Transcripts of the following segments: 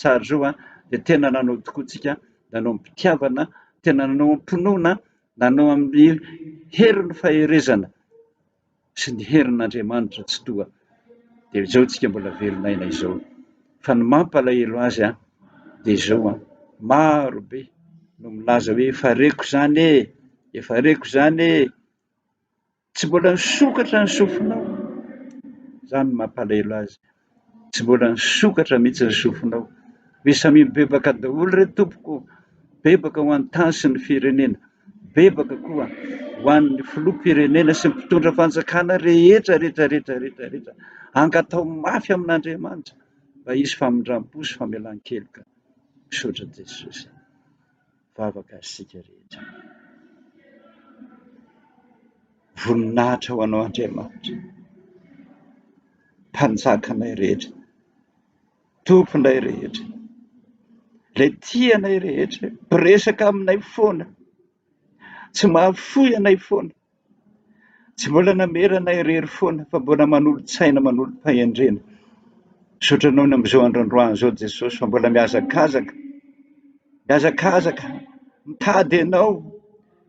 tsara zao dia tena nanao tokoa tsika, nanao am-pitiavana, tena nanao am-pinoana, nanao amin'ny herin'ny faherezana sy ny herin'Andriamanitra tsy toa. Dia izao tsika mbola velonaina izao. Fa ny mampalahelo azy dia izao maro be no milaza hoe efa reko izany e, efa reko izany e, tsy mbola nisokatra ny sofinao. Izany no mampalahelo azy, tsy mbola nisokatra mihitsy ny sofinao. Hoe samy bebaka daholo re tompoko, bebaka ho an'ny tany sy ny firenena, bebaka koa ho an'ny filoham-pirenena sy ny mpitondra fanjakana rehetra rehetra rehetra rehetra rehetra, angatao mafy amin'Andriamanitra mba hisy famindram-po sy famelan-keloka. Misaotra Jesosy, vavaka isika rehetra. Voninahitra ho anao Andriamanitra, mpanjakanay rehetra, tomponay rehetra, ilay tianay rehetra, miresaka aminay foana, tsy mahafoy anay foana, tsy mbola nameranay rery foana, fa mbola manolo-tsaina, manolo-pahendrena. Misaotra anao ny amin'izao androandroany izao Jesosy, fa mbola miazakazaka, mitady anao,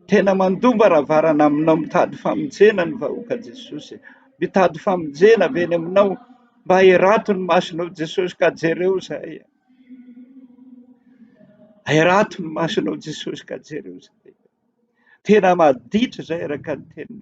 tena mandomba rahavarana aminao, mitady famonjena ny vahoaka Jesosy, mitady famonjena avy eny aminao, mba hirato ny masonao Jesosy, ka jereo zahay. Hirato ny masonao Jesosy, ka jereo zahay. Tena maditra zahay araka ny teninao.